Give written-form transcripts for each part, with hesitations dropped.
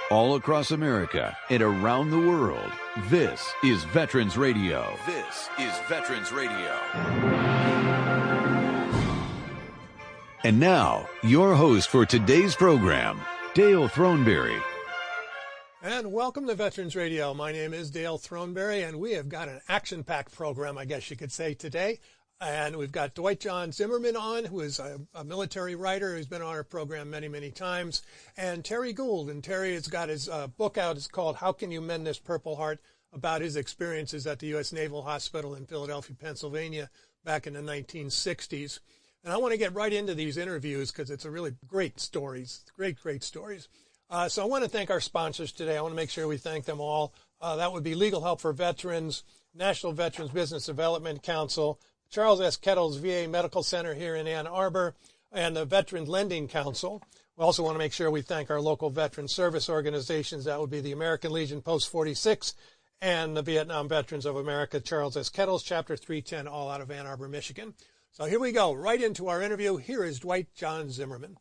all across America and around the world. This is Veterans Radio. This is Veterans Radio. And now, your host for today's program, Dale Throneberry. And welcome to Veterans Radio. My name is Dale Throneberry, and we have got an action-packed program, I guess you could say, today. And we've got Dwight John Zimmerman on, who is a military writer who's been on our program many, many times, and Terry Gould. And Terry has got his book out. It's called How Can You Mend This Purple Heart, about his experiences at the U.S. Naval Hospital in Philadelphia, Pennsylvania, back in the 1960s. And I want to get right into these interviews because it's a really great stories, great stories. So I want to thank our sponsors today. I want to make sure we thank them all. That would be Legal Help for Veterans, National Veterans Business Development Council, Charles S. Kettles VA Medical Center here in Ann Arbor, and the Veteran Lending Council. We also want to make sure we thank our local veteran service organizations. That would be the American Legion Post 46 and the Vietnam Veterans of America, Charles S. Kettles, Chapter 310, all out of Ann Arbor, Michigan. So here we go, right into our interview. Here is Dwight John Zimmerman.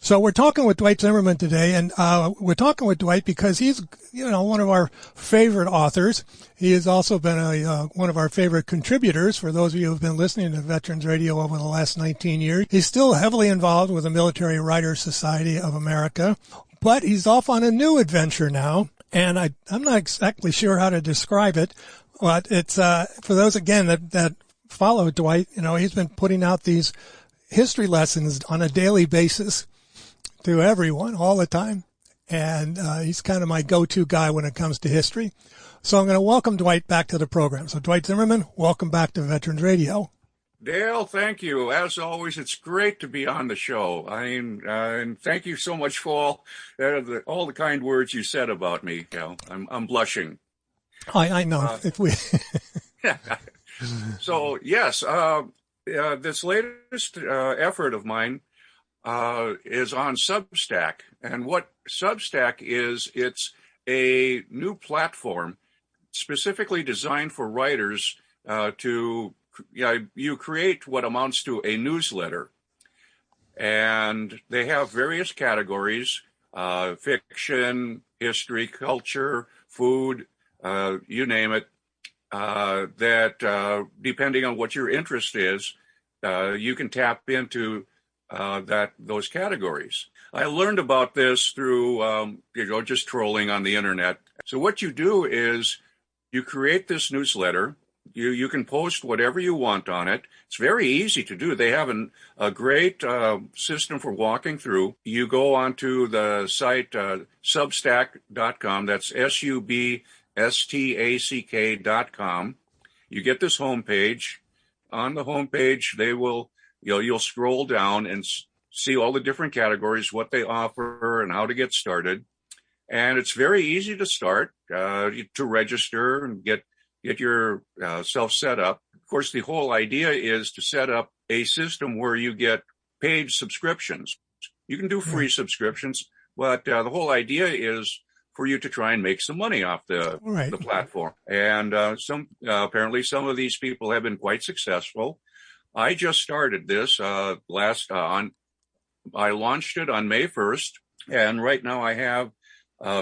So we're talking with Dwight Zimmerman today, and we're talking with Dwight because he's, one of our favorite authors. He has also been one of our favorite contributors for those of you who have been listening to Veterans Radio over the last 19 years. He's still heavily involved with the Military Writers Society of America, but he's off on a new adventure now, and I'm not exactly sure how to describe it, but it's for those, again, that follow Dwight, he's been putting out these history lessons on a daily basis to everyone all the time. And he's kind of my go-to guy when it comes to history. So I'm going to welcome Dwight back to the program. So Dwight Zimmerman, welcome back to Veterans Radio. Dale, thank you. As always, it's great to be on the show. And thank you so much for all the kind words you said about me. I'm blushing. I know. So, yes, this latest effort of mine is on Substack. And what Substack is, it's a new platform specifically designed for writers you create what amounts to a newsletter. And they have various categories, fiction, history, culture, food, you name it. That depending on what your interest is, you can tap into those categories. I learned about this through just trolling on the internet. So what you do is you create this newsletter. You can post whatever you want on it. It's very easy to do. They have a great system for walking through. You go onto the site substack.com. That's substack.com. You get this homepage. On the homepage, you'll scroll down and see all the different categories, what they offer, and how to get started. And it's very easy to start, to register and get your self set up. Of course, the whole idea is to set up a system where you get paid subscriptions. You can do free subscriptions, but the whole idea is for you to try and make some money off the platform. And apparently some of these people have been quite successful. I just started this I launched it on May 1st, and right now I have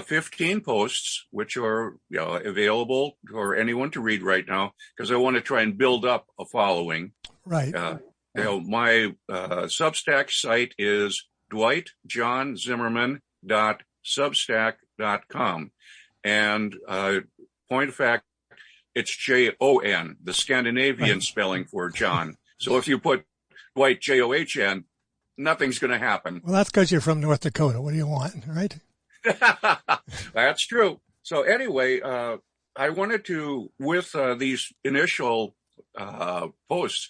15 posts, which are available for anyone to read right now, because I want to try and build up a following. Right. My Substack site is dwightjohnzimmerman.substack.com. And point of fact, it's Jon, the Scandinavian spelling for John. So if you put Dwight John, nothing's going to happen. Well, that's because you're from North Dakota. What do you want, right? That's true. So anyway, I wanted to, with these initial posts,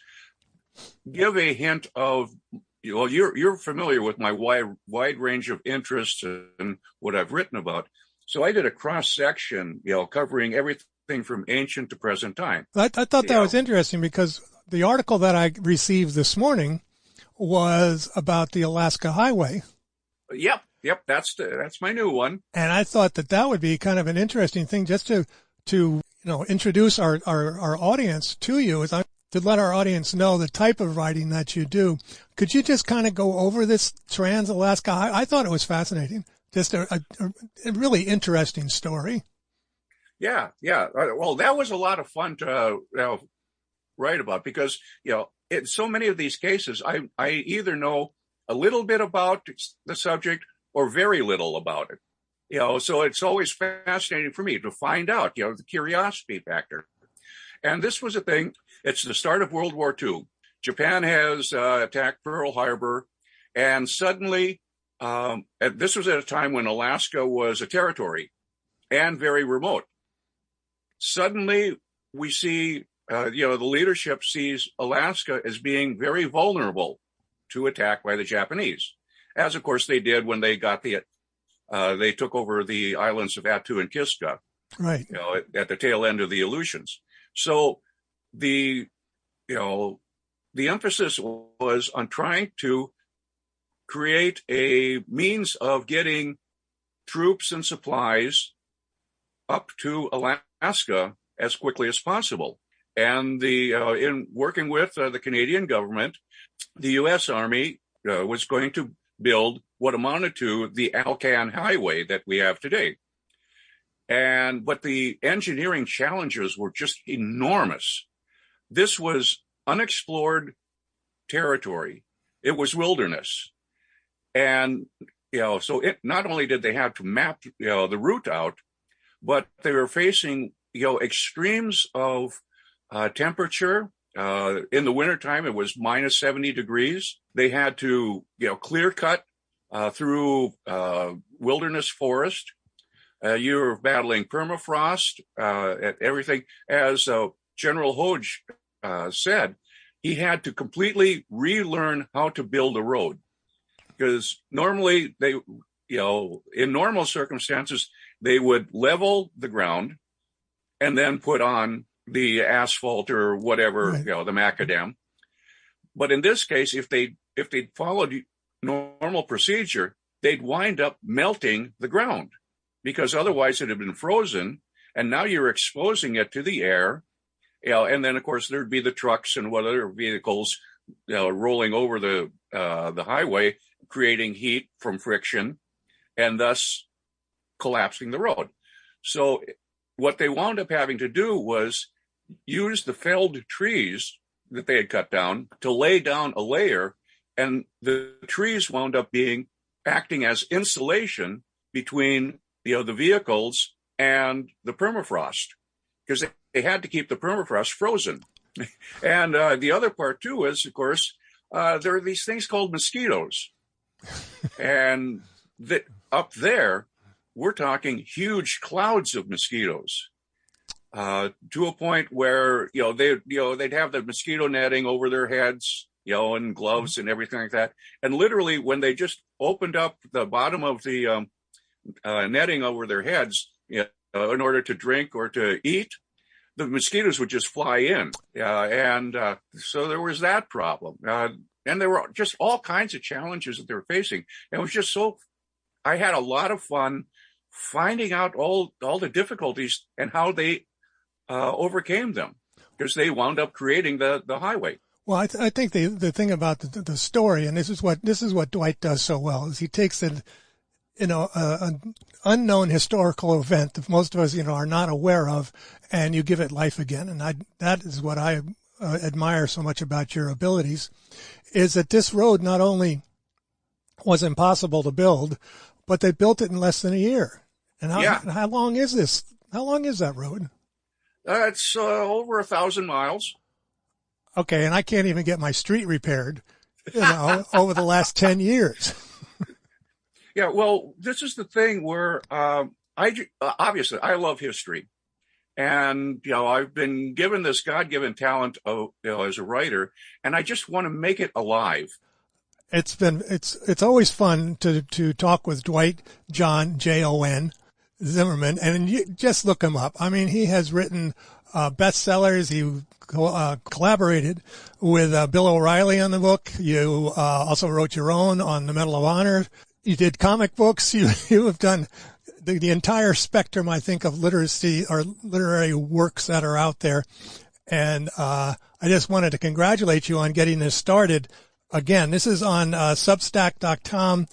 give a hint of, you're familiar with my wide range of interests and what I've written about. So I did a cross section, covering everything from ancient to present time. I thought that was interesting because the article that I received this morning was about the Alaska Highway. Yep. That's my new one. And I thought that would be kind of an interesting thing just to introduce our audience to you, to let our audience know the type of writing that you do. Could you just kind of go over this Trans-Alaska Highway? I thought it was fascinating. Just a really interesting story. Yeah. Well, that was a lot of fun to write about because, in so many of these cases, I either know a little bit about the subject or very little about it. So it's always fascinating for me to find out, the curiosity factor. And this was a thing. It's the start of World War II. Japan has attacked Pearl Harbor, and suddenly, this was at a time when Alaska was a territory and very remote. Suddenly, we see, the leadership sees Alaska as being very vulnerable to attack by the Japanese, as of course they did when they got they took over the islands of Attu and Kiska, right? At the tail end of the Aleutians. So the emphasis was on trying to create a means of getting troops and supplies up to Alaska as quickly as possible. And in working with the Canadian government, the U.S. Army was going to build what amounted to the Afghan highway that we have today. But the engineering challenges were just enormous. This was unexplored territory. It was wilderness. And, so not only did they have to map, the route out, but they were facing, extremes of temperature. In the wintertime, it was minus 70 degrees. They had to, clear cut through wilderness forest. You're battling permafrost, everything. As General Hodge said, he had to completely relearn how to build a road. Because normally in normal circumstances, they would level the ground and then put on the asphalt or whatever, right. The macadam. But in this case, if they followed normal procedure, they'd wind up melting the ground because otherwise it had been frozen. And now you're exposing it to the air. And then, of course, there'd be the trucks and what other vehicles rolling over the highway, creating heat from friction and thus collapsing the road. So what they wound up having to do was use the felled trees that they had cut down to lay down a layer, and the trees wound up acting as insulation between the vehicles and the permafrost, because they had to keep the permafrost frozen. And the other part too is, of course, there are these things called mosquitoes, and up there we're talking huge clouds of mosquitoes, to a point where they'd have the mosquito netting over their heads, and gloves and everything like that. And literally, when they just opened up the bottom of the netting over their heads, in order to drink or to eat, the mosquitoes would just fly in. So there was that problem. And there were just all kinds of challenges that they were facing. And it was just I had a lot of fun finding out all the difficulties and how they overcame them, because they wound up creating the highway. Well, I think the thing about the story, and this is what Dwight does so well, is he takes an unknown historical event that most of us, are not aware of, and you give it life again. And that is what I admire so much about your abilities, is that this road not only was impossible to build, but they built it in less than a year. And how long is this? How long is that road? It's over 1,000 miles. Okay, and I can't even get my street repaired, over the last 10 years. Yeah, well, this is the thing where obviously I love history, and I've been given this God-given talent of as a writer, and I just want to make it alive. It's always fun to talk with Dwight John Jon Zimmerman, and you just look him up. I mean, he has written bestsellers. He collaborated with Bill O'Reilly on the book. You also wrote your own on the Medal of Honor. You did comic books. You have done the entire spectrum, I think, of literacy or literary works that are out there. And I just wanted to congratulate you on getting this started. Again, this is on Substack.com.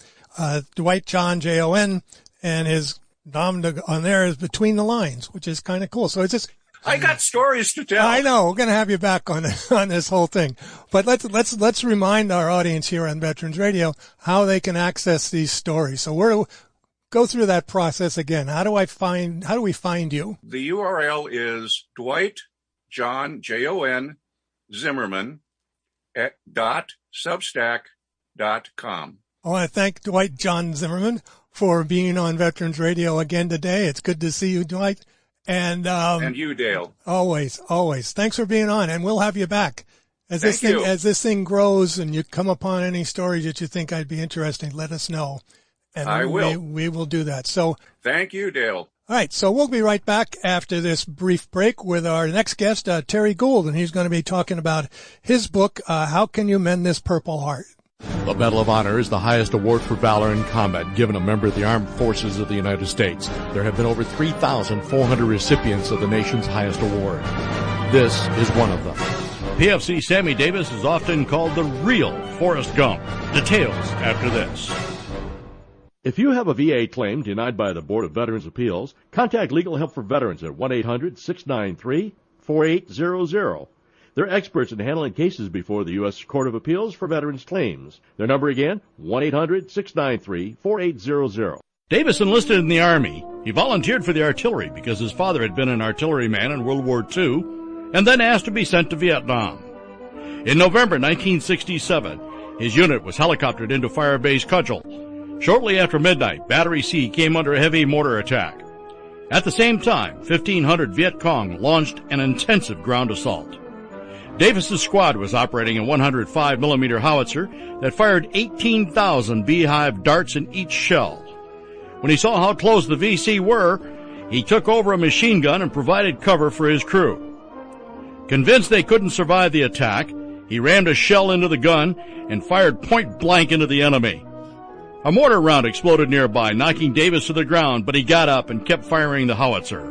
Dwight John, Jon, and his nom on there is Between the Lines, which is kind of cool. So it's just, I got stories to tell. I know. We're going to have you back on this whole thing. But let's remind our audience here on Veterans Radio how they can access these stories. So go through that process again. How do we find you? The URL is Dwight John, Jon, Zimmerman .substack.com. I want to thank Dwight John Zimmerman for being on Veterans Radio again today. It's good to see you, Dwight. And you, Dale. Always. Thanks for being on, and we'll have you back. As this thing grows and you come upon any stories that you think I'd be interesting, let us know. And I will. We will do that. So thank you, Dale. All right, so we'll be right back after this brief break with our next guest, Terry Gould, and he's going to be talking about his book, How Can You Mend This Purple Heart? The Medal of Honor is the highest award for valor in combat given a member of the Armed Forces of the United States. There have been over 3,400 recipients of the nation's highest award. This is one of them. PFC Sammy Davis is often called the real Forrest Gump. Details after this. If you have a VA claim denied by the Board of Veterans' Appeals, contact Legal Help for Veterans at 1-800-693-4800. They're experts in handling cases before the U.S. Court of Appeals for Veterans Claims. Their number again, 1-800-693-4800. Davis enlisted in the Army. He volunteered for the artillery because his father had been an artilleryman in World War II, and then asked to be sent to Vietnam. In November 1967, his unit was helicoptered into Fire Base Cudgel. Shortly after midnight, Battery C came under a heavy mortar attack. At the same time, 1,500 Viet Cong launched an intensive ground assault. Davis's squad was operating a 105mm howitzer that fired 18,000 beehive darts in each shell. When he saw how close the VC were, he took over a machine gun and provided cover for his crew. Convinced they couldn't survive the attack, he rammed a shell into the gun and fired point blank into the enemy. A mortar round exploded nearby, knocking Davis to the ground, but he got up and kept firing the howitzer.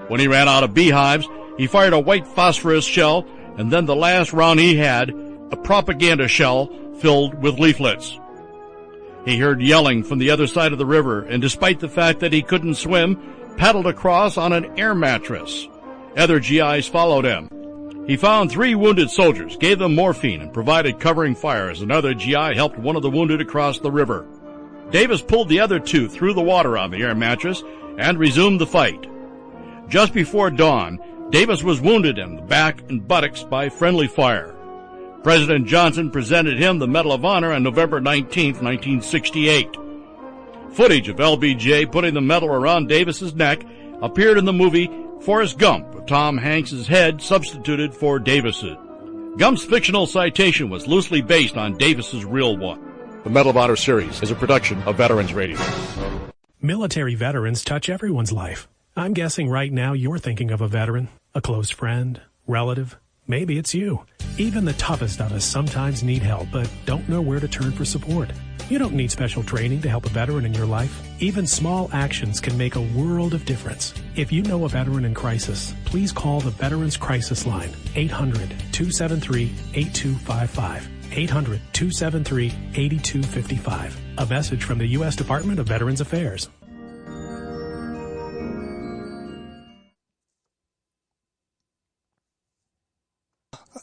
When he ran out of beehives, he fired a white phosphorus shell, and then the last round he had, a propaganda shell filled with leaflets. He heard yelling from the other side of the river, and despite the fact that he couldn't swim, paddled across on an air mattress. Other GIs followed him. He found 3 wounded soldiers, gave them morphine, and provided covering fire as another GI helped one of the wounded across the river. Davis pulled the other 2 through the water on the air mattress and resumed the fight. Just before dawn, Davis was wounded in the back and buttocks by friendly fire. President Johnson presented him the Medal of Honor on November 19, 1968. Footage of LBJ putting the medal around Davis's neck appeared in the movie Forrest Gump, with Tom Hanks's head substituted for Davis's. Gump's fictional citation was loosely based on Davis's real one. The Medal of Honor series is a production of Veterans Radio. Military veterans touch everyone's life. I'm guessing right now you're thinking of a veteran, a close friend, relative. Maybe it's you. Even the toughest of us sometimes need help, but don't know where to turn for support. You don't need special training to help a veteran in your life. Even small actions can make a world of difference. If you know a veteran in crisis, please call the Veterans Crisis Line, 800-273-8255. 800-273-8255. A message from the U.S. Department of Veterans Affairs.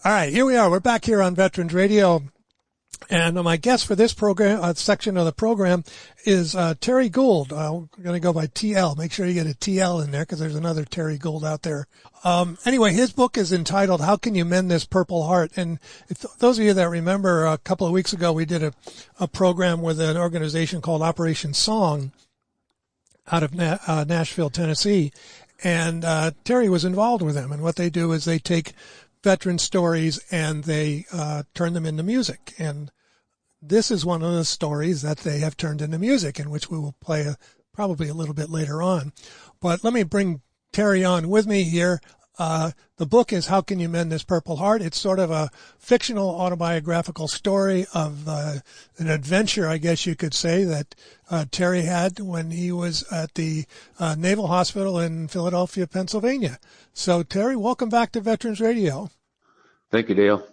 All right, here we are. We're back here on Veterans Radio. And my guest for this program, section of the program is Terry Gould. We're going to go by TL. Make sure you get a TL in there because there's another Terry Gould out there. Anyway, his book is entitled, How Can You Mend This Purple Heart? And if those of you that remember, a couple of weeks ago, we did a program with an organization called Operation Song out of Nashville, Tennessee. And Terry was involved with them. And what they do is they take veteran stories and they turn them into music. And this is one of the stories that they have turned into music, in which we will play probably a little bit later on. But let me bring Terry on with me here. The book is How Can You Mend This Purple Heart? It's sort of a fictional autobiographical story of an adventure, I guess you could say, that Terry had when he was at the Naval Hospital in Philadelphia, Pennsylvania. So, Terry, welcome back to Veterans Radio. Thank you, Dale.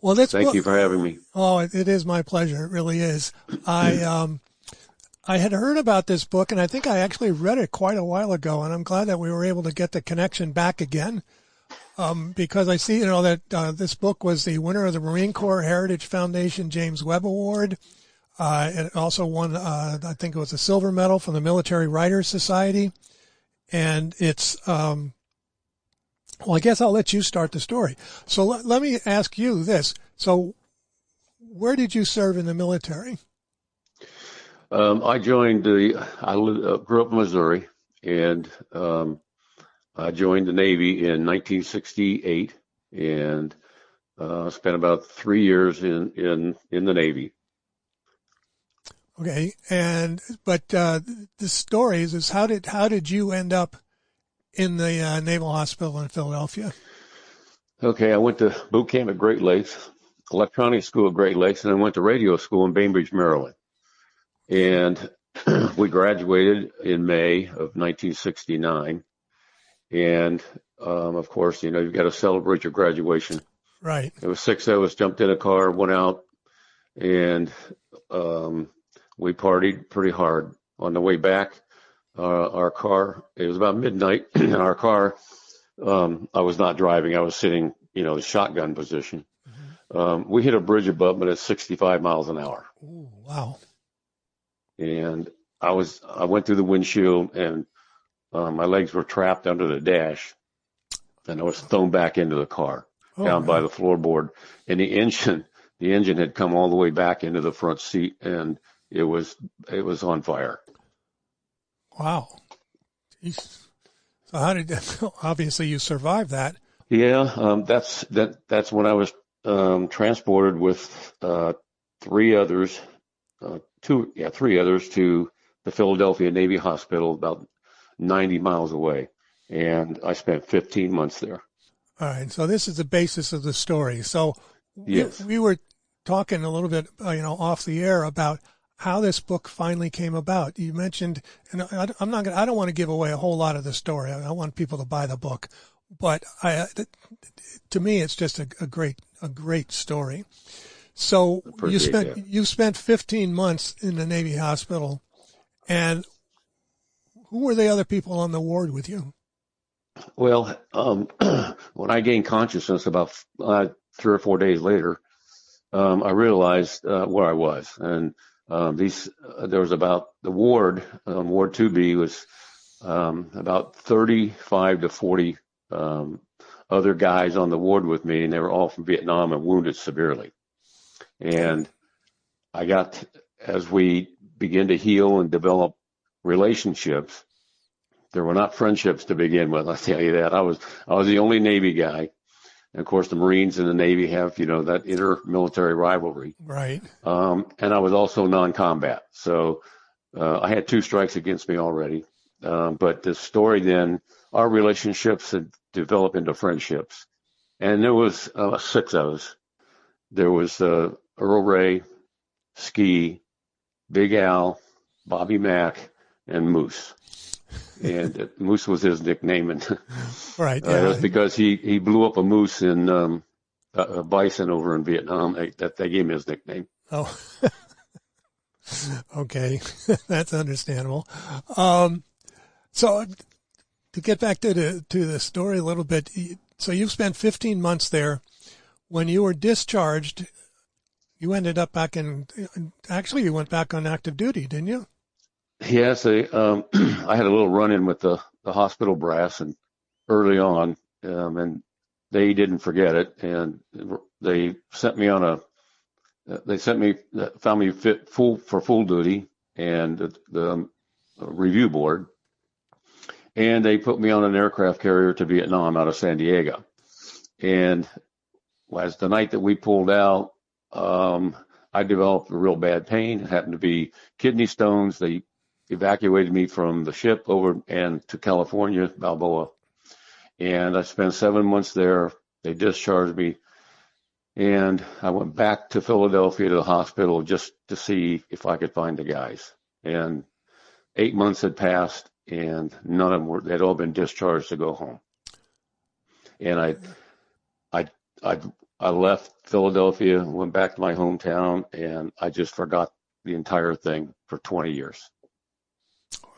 Well, this Thank you for having me. Oh, it is my pleasure. It really is. I had heard about this book, and I think I actually read it quite a while ago, and I'm glad that we were able to get the connection back again, because I see, that this book was the winner of the Marine Corps Heritage Foundation James Webb Award. It also won, I think it was a silver medal from the Military Writers Society, and it's, well, I guess I'll let you start the story. So let me ask you this. So where did you serve in the military? I joined I grew up in Missouri, and I joined the Navy in 1968, and spent about 3 years in the Navy. Okay, but the story is how did you end up in the Naval Hospital in Philadelphia? Okay, I went to boot camp at Great Lakes, electronics school at Great Lakes, and I went to radio school in Bainbridge, Maryland. And we graduated in May of 1969. And, of course, you've got to celebrate your graduation. Right. It was 6 of us, jumped in a car, went out, and we partied pretty hard. On the way back, our car, it was about midnight, and our car, I was not driving. I was sitting, the shotgun position. Mm-hmm. We hit a bridge abutment at 65 miles an hour. Ooh, wow. And I went through the windshield, and my legs were trapped under the dash, and I was thrown back into the car down by the floorboard. And the engine had come all the way back into the front seat, and it was on fire. Wow. Jeez. So how did obviously you survived that? Yeah, that's when I was transported with three others to the Philadelphia Navy Hospital, about 90 miles away. And I spent 15 months there. All right. So this is the basis of the story. So yes. we were talking a little bit, off the air about how this book finally came about. You mentioned, and I don't want to give away a whole lot of the story. I want people to buy the book, but to me, it's just a great story. So you spent 15 months in the Navy hospital, and who were the other people on the ward with you? Well, when I gained consciousness about 3 or 4 days later, I realized where I was, and there was about the ward 2B was about 35 to 40 other guys on the ward with me, and they were all from Vietnam and wounded severely. And as we began to heal and develop relationships, there were not friendships to begin with. I'll tell you that. I was the only Navy guy. And of course, the Marines and the Navy have, that inter-military rivalry. Right. And I was also non-combat. So I had 2 strikes against me already. But the story then, our relationships had developed into friendships. And there was 6 of us. There was Earl Ray, Ski, Big Al, Bobby Mack, and Moose. And Moose was his nickname, and right, yeah. It was because he blew up a moose in a bison over in Vietnam. They gave him his nickname. Oh, okay, that's understandable. So to get back to the story a little bit, so you've spent 15 months there. When you were discharged, you ended up actually you went back on active duty, didn't you? Yes, I had a little run-in with the hospital brass, and early on, and they didn't forget it, and they found me fit for full duty, and the review board, and they put me on an aircraft carrier to Vietnam out of San Diego. And as the night that we pulled out, I developed a real bad pain. It happened to be kidney stones. They evacuated me from the ship over and to California, Balboa. And I spent 7 months there. They discharged me. And I went back to Philadelphia to the hospital just to see if I could find the guys. And 8 months had passed, and none of them they'd all been discharged to go home. And I left Philadelphia, went back to my hometown, and I just forgot the entire thing for 20 years.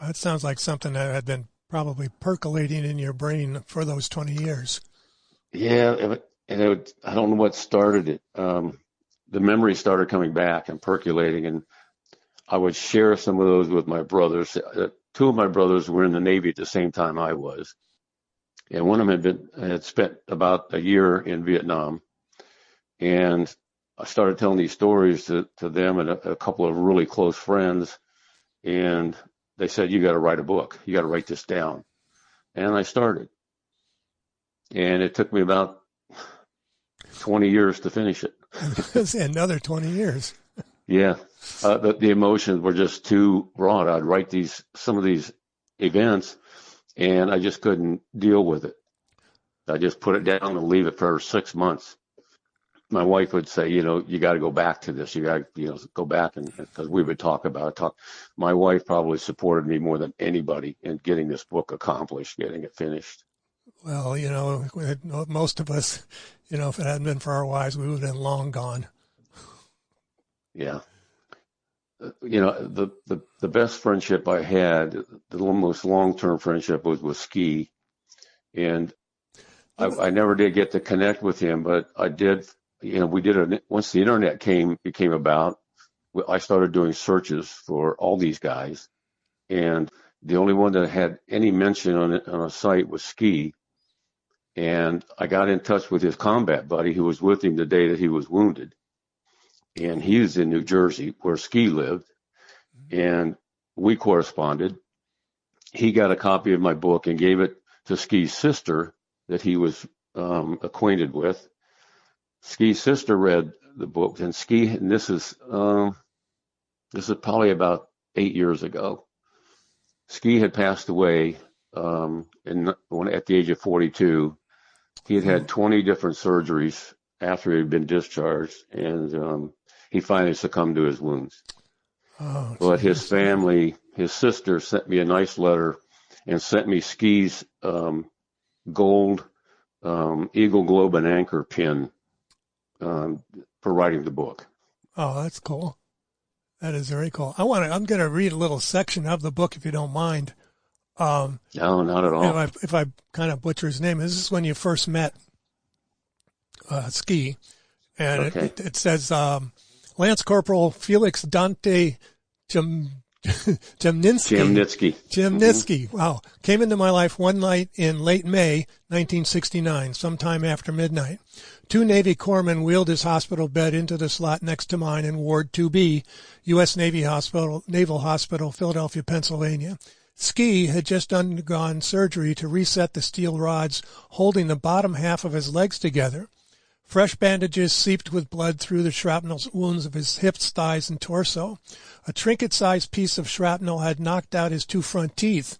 That sounds like something that had been probably percolating in your brain for those 20 years. Yeah, I don't know what started it. The memories started coming back and percolating, and I would share some of those with my brothers. Two of my brothers were in the Navy at the same time I was, and one of them had spent about a year in Vietnam. And I started telling these stories to them and a couple of really close friends, and they said, "You got to write a book. You got to write this down." And I started, and it took me about 20 years to finish it. Another 20 years. Yeah. The emotions were just too raw. I'd write some of these events, and I just couldn't deal with it. I just put it down and leave it for 6 months. My wife would say, you got to go back to this. You got to, go back, and because we would talk about it. My wife probably supported me more than anybody in getting this book accomplished, getting it finished. Well, most of us, if it hadn't been for our wives, we would have been long gone. Yeah. The best friendship I had, the most long-term friendship was with Ski. And I never did get to connect with him, but I did, once the internet became about, I started doing searches for all these guys. And the only one that had any mention on a site was Ski. And I got in touch with his combat buddy who was with him the day that he was wounded. And he was in New Jersey where Ski lived. And we corresponded. He got a copy of my book and gave it to Ski's sister that he was acquainted with. Ski's sister read the book, and this is probably about 8 years ago. Ski had passed away at the age of 42. He had 20 different surgeries after he had been discharged, and he finally succumbed to his wounds. Oh, but his family, his sister sent me a nice letter and sent me Ski's gold Eagle, Globe, and Anchor pin for writing the book. Oh, that's cool. That is very cool. I'm going to read a little section of the book if you don't mind. No, not at all. If I kind of butcher his name, this is when you first met Ski, and okay. it says Lance Corporal Felix Dante Chemnitsky. Mm-hmm. Wow. Came into my life one night in late May 1969, sometime after midnight. 2 Navy corpsmen wheeled his hospital bed into the slot next to mine in Ward 2B, U.S. Naval Hospital, Philadelphia, Pennsylvania. Ski had just undergone surgery to reset the steel rods holding the bottom half of his legs together. Fresh bandages seeped with blood through the shrapnel wounds of his hips, thighs, and torso. A trinket-sized piece of shrapnel had knocked out his 2 front teeth.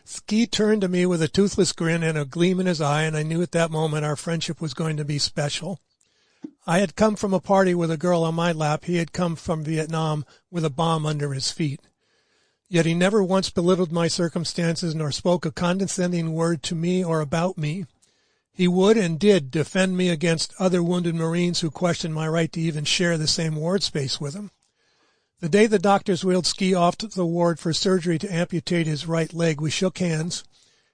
Ski turned to me with a toothless grin and a gleam in his eye, and I knew at that moment our friendship was going to be special. I had come from a party with a girl on my lap. He had come from Vietnam with a bomb under his feet. Yet he never once belittled my circumstances nor spoke a condescending word to me or about me. He would and did defend me against other wounded Marines who questioned my right to even share the same ward space with him. The day the doctors wheeled Ski off to the ward for surgery to amputate his right leg, we shook hands.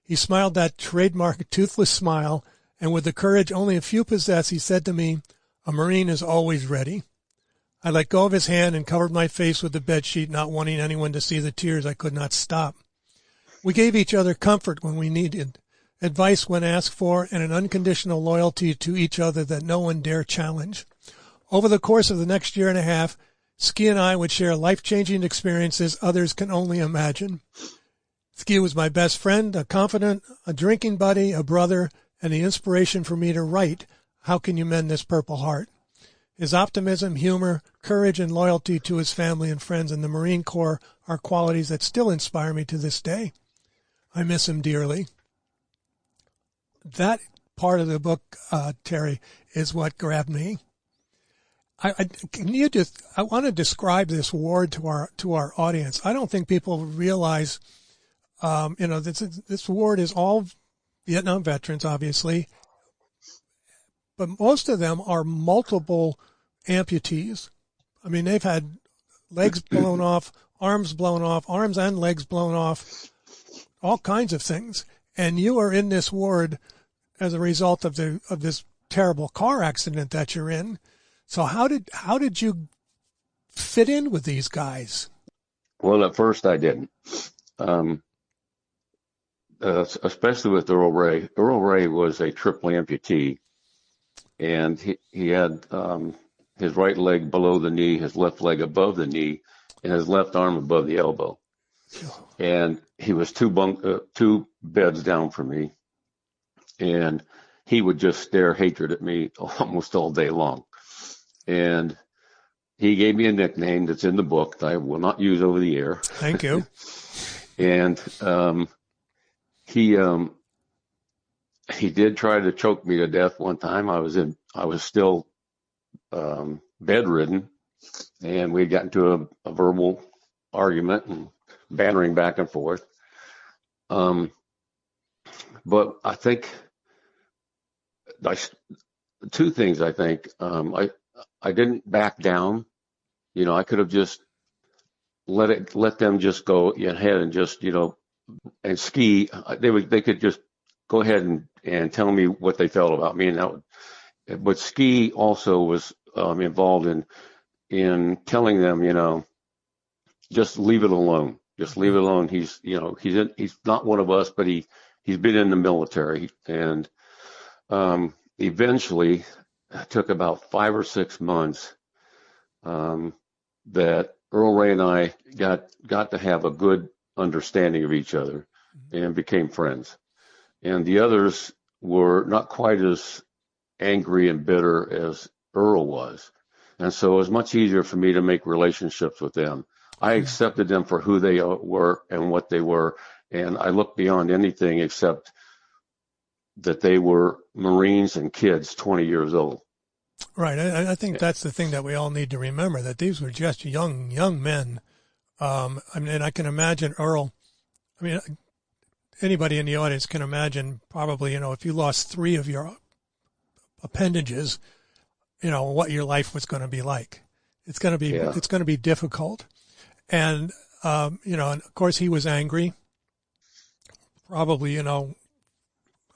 He smiled that trademark toothless smile, and with the courage only a few possess, he said to me, "A Marine is always ready." I let go of his hand and covered my face with the bedsheet, not wanting anyone to see the tears I could not stop. We gave each other comfort when we needed, advice when asked for, and an unconditional loyalty to each other that no one dare challenge. Over the course of the next year and a half, Ski and I would share life-changing experiences others can only imagine. Ski was my best friend, a confidant, a drinking buddy, a brother, and the inspiration for me to write, How Can You Mend This Purple Heart? His optimism, humor, courage, and loyalty to his family and friends in the Marine Corps are qualities that still inspire me to this day. I miss him dearly. That part of the book, Terry, is what grabbed me. I want to describe this ward to our audience. I don't think people realize, this ward is all Vietnam veterans, obviously, but most of them are multiple amputees. I mean, they've had legs blown off, arms and legs blown off, all kinds of things. And you are in this ward as a result of this terrible car accident that you're in. So how did you fit in with these guys? Well, at first I didn't, especially with Earl Ray. Earl Ray was a triple amputee, and he had his right leg below the knee, his left leg above the knee, and his left arm above the elbow. And he was two beds down from me, and he would just stare hatred at me almost all day long. And he gave me a nickname that's in the book that I will not use over the air. Thank you. And he did try to choke me to death one time. I was still bedridden, and we got into a verbal argument and bantering back and forth. But I think two things. I think I didn't back down. You know, I could have just let them just go ahead and just, you know, and ski. They could just go ahead and tell me what they felt about me, and but Ski also was involved in telling them, you know, just leave it alone. Just leave it alone. He's not one of us, but he's been in the military, and eventually it took about 5 or 6 months that Earl Ray and I got to have a good understanding of each other and became friends. And the others were not quite as angry and bitter as Earl was. And so it was much easier for me to make relationships with them. I accepted them for who they were and what they were, and I looked beyond anything except that they were Marines and kids 20 years old. Right. I think that's the thing that we all need to remember, that these were just young men. I mean, I can imagine Earl. I mean, anybody in the audience can imagine probably, you know, if you lost 3 of your appendages, you know, what your life was going to be like. It's going to be difficult. And, you know, and of course he was angry, probably, you know,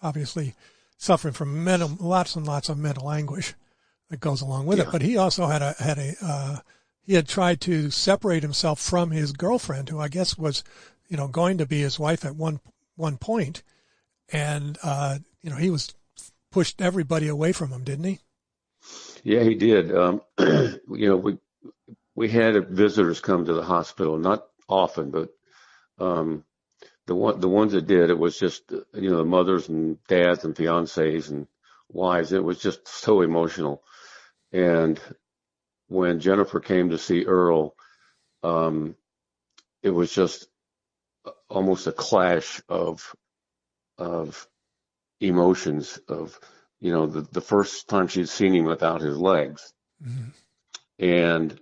obviously suffering from lots and lots of mental anguish that goes along with it. But he also he had tried to separate himself from his girlfriend, who I guess was, you know, going to be his wife at one point. And, you know, he pushed everybody away from him, didn't he? Yeah, he did. You know, we had visitors come to the hospital, not often, but the ones that did, it was just, you know, the mothers and dads and fiancés and wives. It was just so emotional. And when Jennifer came to see Earl, it was just almost a clash of emotions. Of, you know, the first time she'd seen him without his legs, and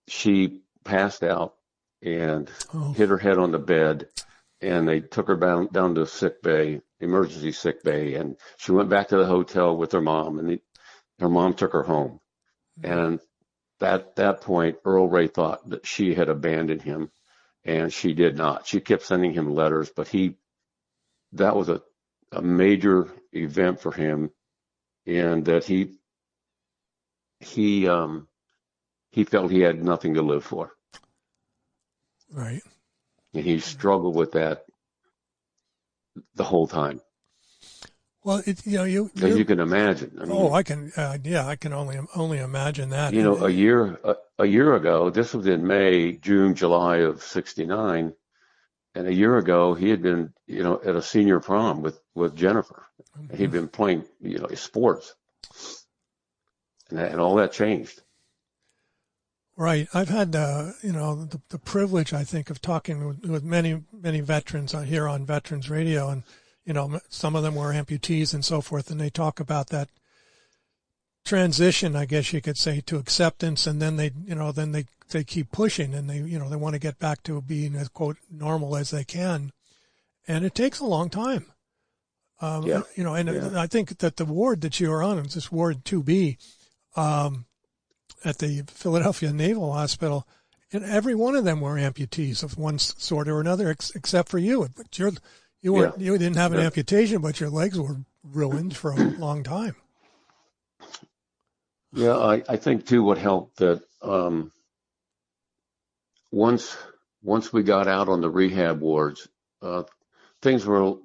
she passed out and hit her head on the bed, and they took her down to sick bay, emergency sick bay, and she went back to the hotel with her mom, and her mom took her home. And at that point, Earl Ray thought that she had abandoned him, and she did not. She kept sending him letters, but that was a major event for him, and that he felt he had nothing to live for. Right. And he struggled with that the whole time. Well, you know, you can imagine. I mean, I can. I can only imagine that. You know, a year ago, this was in May, June, July of '69, and a year ago he had been, you know, at a senior prom with Jennifer. He'd been playing, you know, sports, and all that changed. Right. I've had, you know, the privilege, I think, of talking with many veterans here on Veterans Radio, and, you know, some of them were amputees and so forth, and they talk about that transition, I guess you could say, to acceptance, and then they keep pushing, and they want to get back to being as, quote, normal as they can, and it takes a long time. You know, and I think that the ward that you were on was this Ward 2B at the Philadelphia Naval Hospital, and every one of them were amputees of one sort or another, except for you. But you didn't have an amputation, but your legs were ruined for a long time. Yeah, I think too what helped that once we got out on the rehab wards, things were,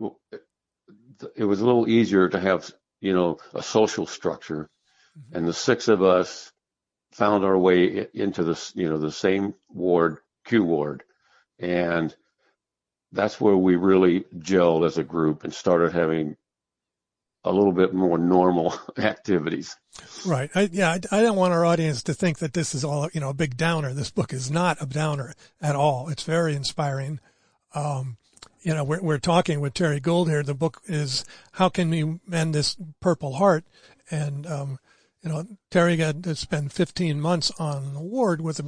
it was a little easier to have, you know, a social structure. Mm-hmm. And the six of us found our way into this, you know, the same ward, Q ward. And that's where we really gelled as a group and started having a little bit more normal activities. Right. I don't want our audience to think that this is all, you know, a big downer. This book is not a downer at all. It's very inspiring. You know, we're talking with Terry Gould here. The book is How Can We Mend This Purple Heart? And, you know, Terry got to spend 15 months on the ward with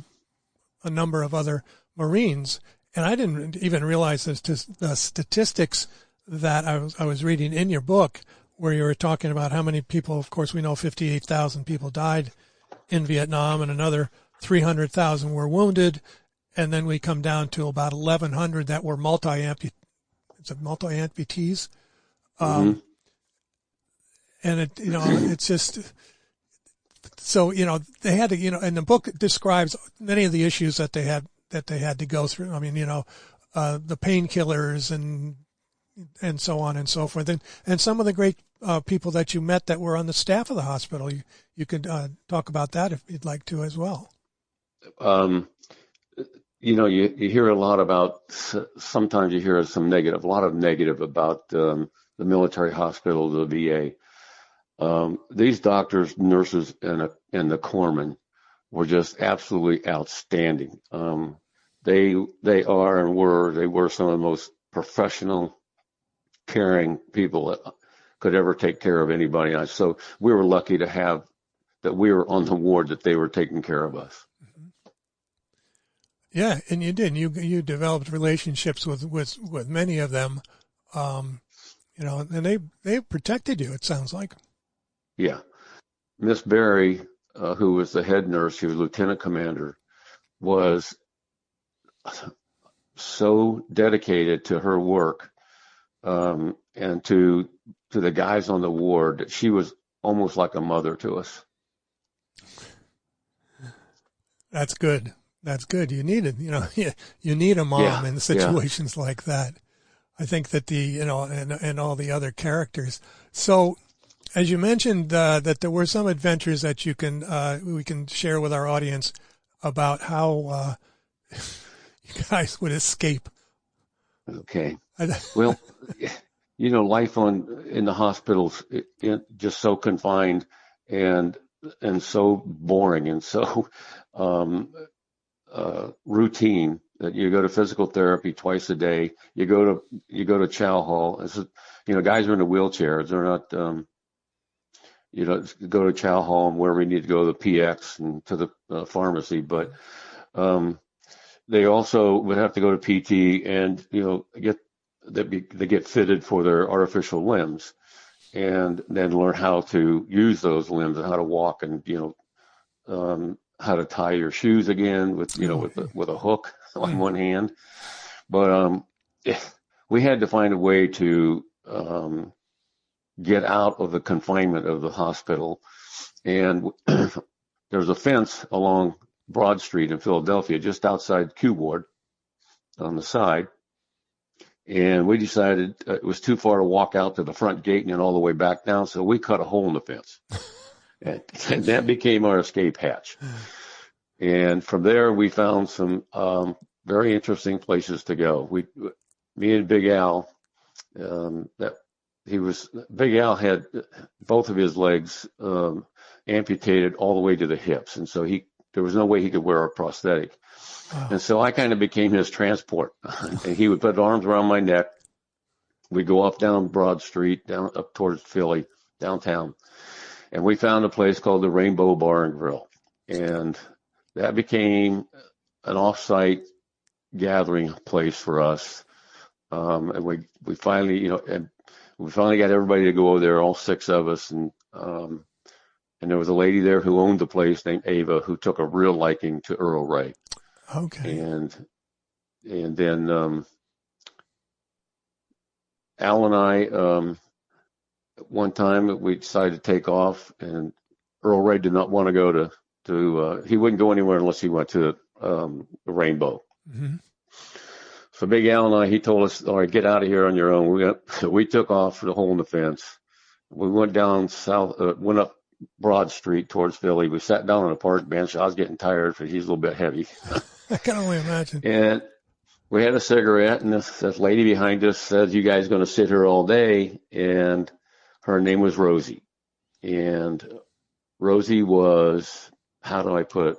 a number of other Marines. And I didn't even realize the statistics that I was reading in your book, where you were talking about how many people, of course, we know 58,000 people died in Vietnam and another 300,000 were wounded. And then we come down to about 1,100 that were multi-amputees. Mm-hmm. And it, you know, it's just, so, you know, they had to, you know, and the book describes many of the issues that they had to go through. I mean, you know, the painkillers and so on and so forth. And some of the great people that you met that were on the staff of the hospital. You could talk about that if you'd like to as well. You know, you hear a lot about, sometimes you hear a lot of negative about the military hospital, the VA. These doctors, nurses, and the corpsmen were just absolutely outstanding. They were some of the most professional, caring people that could ever take care of anybody. So we were lucky to have that we were on the ward that they were taking care of us. Yeah, and you did. You developed relationships with many of them, you know, and they protected you. It sounds like. Yeah, Miss Berry, who was the head nurse, she was lieutenant commander, was so dedicated to her work and to the guys on the ward that she was almost like a mother to us. That's good. That's good. You need it. You know, you need a mom in situations like that. I think that and all the other characters. So, as you mentioned, that there were some adventures that we can share with our audience about how you guys would escape. Okay. Well, you know, life in the hospitals just so confined and so boring and so routine that you go to physical therapy twice a day. You go to chow hall. You know, guys are in the wheelchairs. They're not. You know, go to chow hall and where we need to go to the PX and to the pharmacy, but they also would have to go to PT and, you know, they get fitted for their artificial limbs and then learn how to use those limbs and how to walk and, you know, how to tie your shoes again with a hook on one hand. But we had to find a way to get out of the confinement of the hospital. And there's a fence along Broad Street in Philadelphia, just outside Q Ward on the side. And we decided it was too far to walk out to the front gate and then all the way back down. So we cut a hole in the fence. And that became our escape hatch. And from there, we found some very interesting places to go. Me and Big Al, Big Al had both of his legs amputated all the way to the hips, and so there was no way he could wear a prosthetic. Wow. And so I kind of became his transport, and he would put arms around my neck. We'd go up down Broad Street, down up towards Philly, downtown, and we found a place called the Rainbow Bar and Grill, and that became an off-site gathering place for us. And we finally, you know, and we finally got everybody to go over there, all 6 of us, and there was a lady there who owned the place named Ava, who took a real liking to Earl Ray. Okay. And then Al and I, one time we decided to take off, and Earl Ray did not want to go to he wouldn't go anywhere unless he went to the Rainbow. Mm-hmm. So Big Al and I, he told us, all right, get out of here on your own. We took off for the hole in the fence. We went down went up Broad Street towards Philly. We sat down on a park bench. I was getting tired because he's a little bit heavy. I can only imagine. And we had a cigarette, and this lady behind us said, "You guys going to sit here all day?" And her name was Rosie. And Rosie was, how do I put it?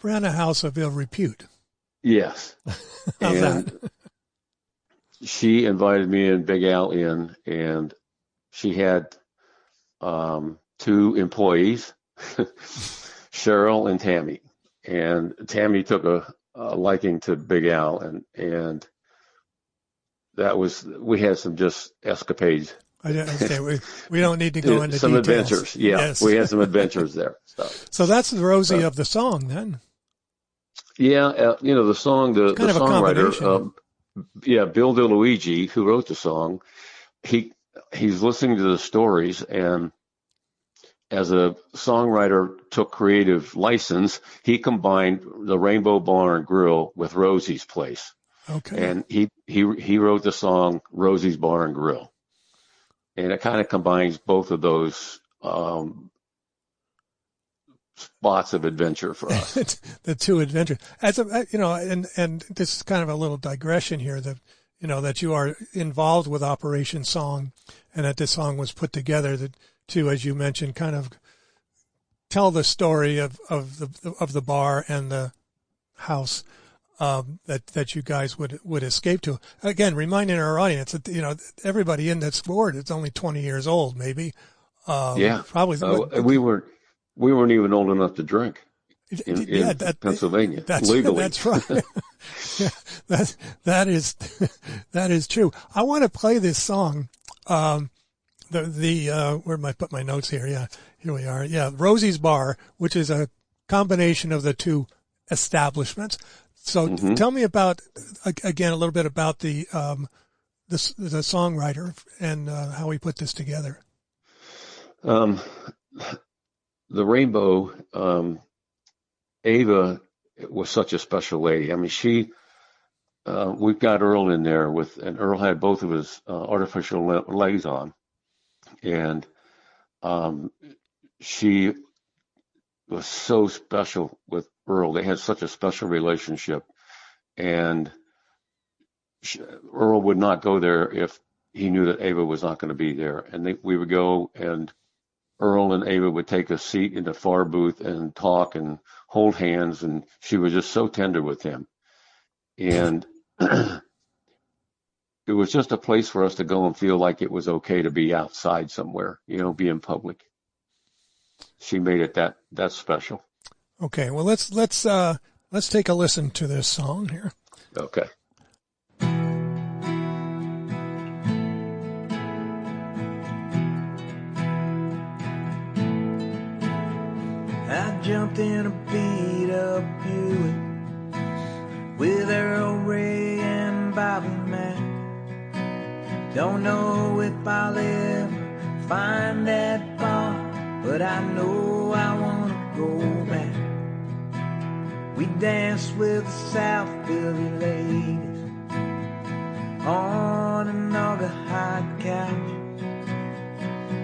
Ran a house of ill repute. Yes. How's and that? She invited me and Big Al in, and she had 2 employees, Cheryl and Tammy. And Tammy took a liking to Big Al, and we had some just escapades. Okay, we don't need to go into some details. Adventures. Yeah, yes. We had some adventures there. So that's the Rosie of the song, then. Yeah, the song, the songwriter, Bill DeLuigi, who wrote the song, he's listening to the stories, and as a songwriter took creative license, he combined the Rainbow Bar and Grill with Rosie's Place. Okay. And he wrote the song Rosie's Bar and Grill. And it kind of combines both of those spots of adventure for us. The 2 adventures. And this is kind of a little digression here that you are involved with Operation Song, and that this song was put together to, as you mentioned, kind of tell the story of the bar and the house that you guys would escape to. Again, reminding our audience that everybody in this board is only 20 years old, maybe. Probably. We weren't even old enough to drink in Pennsylvania legally. That's right. that is true. I want to play this song. Where am I put my notes here? Yeah, here we are. Yeah, Rosie's Bar, which is a combination of the 2 establishments. So tell me about, again, a little bit about the songwriter and how he put this together. The Rainbow, Ava was such a special lady. I mean, we've got Earl in there and Earl had both of his artificial legs on. And she was so special with Earl. They had such a special relationship. And Earl would not go there if he knew that Ava was not going to be there. And we would go, and Earl and Ava would take a seat in the far booth and talk and hold hands. And she was just so tender with him. And it was just a place for us to go and feel like it was okay to be outside somewhere, be in public. She made it that special. Okay, well let's take a listen to this song here. Okay. I jumped in a beat-up Buick with Earl Ray and Bobby Mack. Don't know if I'll ever find that bar, but I know I want to go back. We danced with the South Philly ladies on an Naugahyde couch.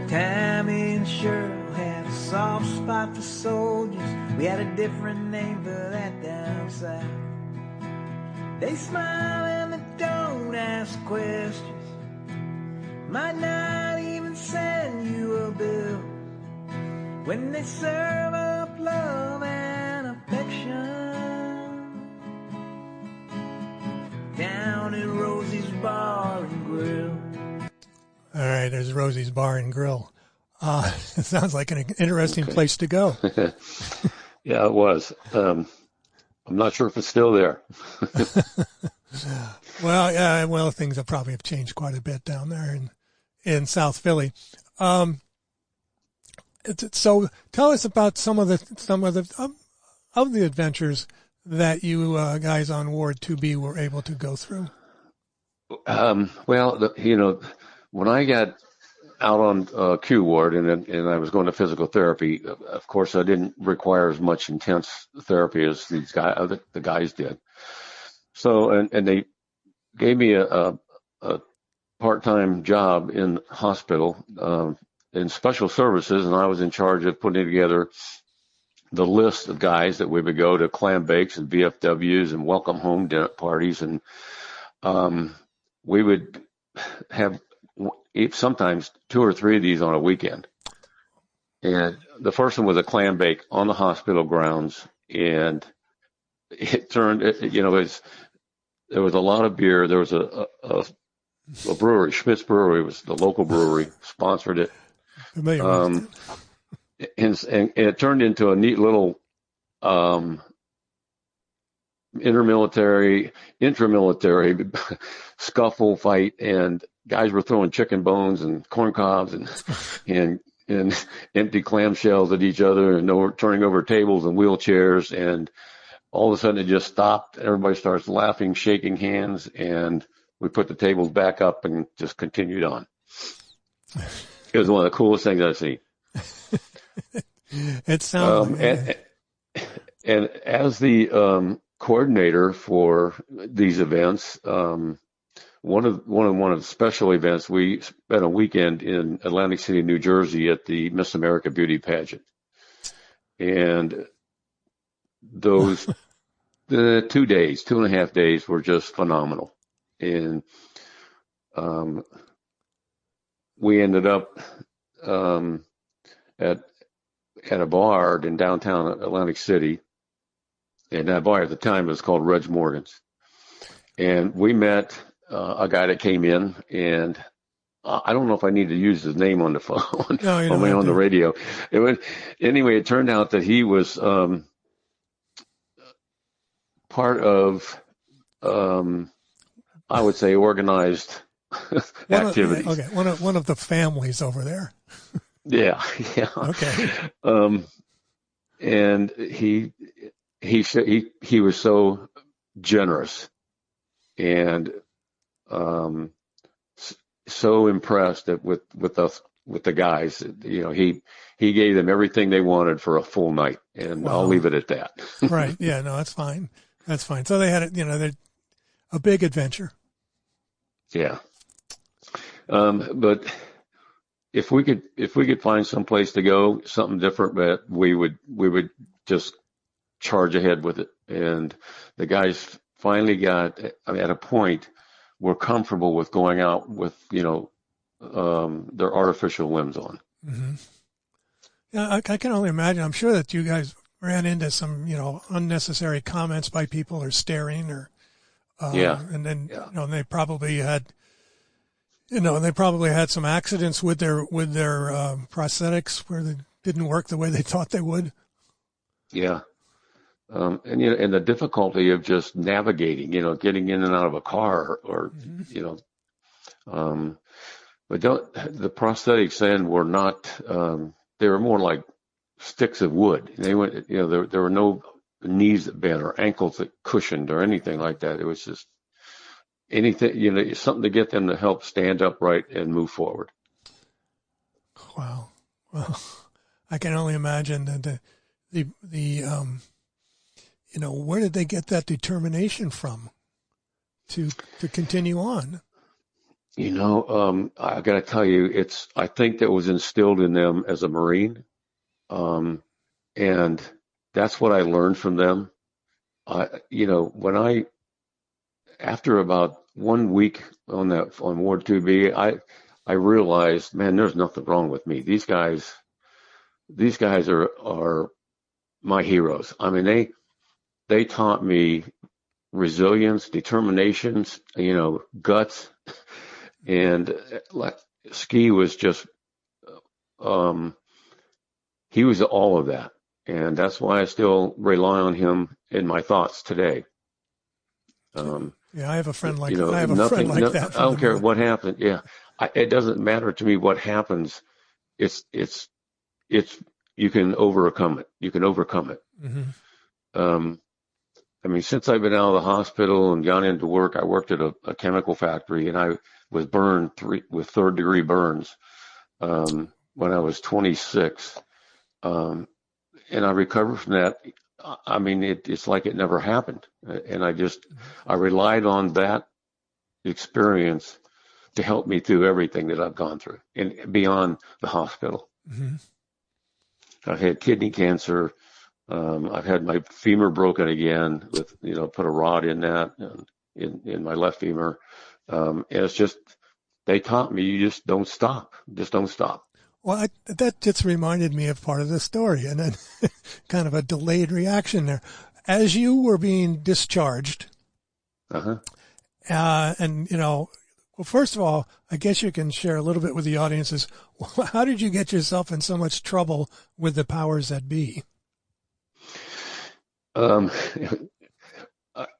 Tammy and Cheryl had a soft spot for soldiers. We had a different name for that down south. They smile and they don't ask questions, might not even send you a bill. When they serve up love and affection down at Rosie's Bar and Grill. All right, there's Rosie's Bar and Grill. It sounds like an interesting place to go. Yeah, it was. I'm not sure if it's still there. Well, things have probably changed quite a bit down there in South Philly. So tell us about some of the adventures that you guys on Ward 2B were able to go through. Well, when I got out on Q Ward and I was going to physical therapy, of course, I didn't require as much intense therapy as these guys, the guys did. So, and they gave me a part-time job in hospital in special services, and I was in charge of putting together the list of guys that we would go to clam bakes and VFWs and welcome home dinner parties, and we would have sometimes 2 or 3 of these on a weekend. And the first one was a clam bake on the hospital grounds, and it turned, there was a lot of beer. There was a brewery, Schmidt's Brewery was the local brewery, sponsored it. And it turned into a neat little intramilitary scuffle fight, and guys were throwing chicken bones and corn cobs and empty clamshells at each other, and turning over tables and wheelchairs, and all of a sudden it just stopped. Everybody starts laughing, shaking hands, and we put the tables back up and just continued on. It was one of the coolest things I've seen. It sounds and as the coordinator for these events, one of the special events, we spent a weekend in Atlantic City, New Jersey at the Miss America Beauty Pageant. And those the 2.5 days were just phenomenal. And we ended up at a bar in downtown Atlantic City, and that bar at the time was called Reg Morgan's. And we met a guy that came in, and I don't know if I need to use his name on the phone, only on the radio. Anyway, it turned out that he was part of, I would say, organized activities. One of the families over there. Yeah. Okay. And he was so generous and so impressed with the guys. He gave them everything they wanted for a full night, and wow. I'll leave it at that. Right. Yeah. No, that's fine. That's fine. So they had a big adventure. Yeah. But if we could find some place to go, something different, but we would just charge ahead with it. And the guys finally got, at a point, were comfortable with going out with, their artificial limbs on. Mm-hmm. Yeah, I can only imagine. I'm sure that you guys ran into some, unnecessary comments by people or staring or, and then, they probably had, some accidents with their prosthetics where they didn't work the way they thought they would. Yeah. And the difficulty of just navigating, getting in and out of a car or, but the prosthetics then were not, they were more like sticks of wood. They went, there were no knees that bent or ankles that cushioned or anything like that. It was just anything, something to get them to help stand upright and move forward. Wow. Well, I can only imagine that where did they get that determination from to continue on? I got to tell you, I think that was instilled in them as a Marine. And that's what I learned from them. After about 1 week on Ward 2B, I realized, man, there's nothing wrong with me. These guys are my heroes. I mean, they taught me resilience, determination, guts, and like Ski was just, he was all of that. And that's why I still rely on him in my thoughts today. I have a friend like that. I don't care what happened. Yeah. it doesn't matter to me what happens. It's you can overcome it. You can overcome it. Mm-hmm. I mean, since I've been out of the hospital and gone into work, I worked at a chemical factory, and I was burned with third-degree burns when I was 26. And I recovered from that. I mean, it's like it never happened. And I relied on that experience to help me through everything that I've gone through and beyond the hospital. Mm-hmm. I've had kidney cancer. I've had my femur broken again with, put a rod in that in my left femur. And it's just, they taught me, you just don't stop. Just don't stop. Well, that just reminded me of part of the story, and then kind of a delayed reaction there. As you were being discharged, well, first of all, I guess you can share a little bit with the audiences. How did you get yourself in so much trouble with the powers that be?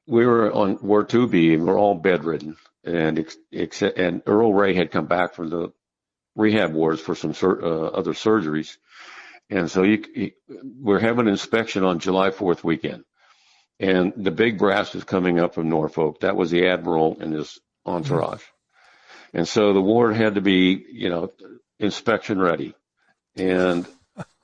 We were on Ward 2B, and we're all bedridden, and Earl Ray had come back from the rehab wards for some other surgeries, and so we're having an inspection on July 4th weekend, and the big brass was coming up from Norfolk. That was the Admiral and his entourage, and so the ward had to be, inspection ready, and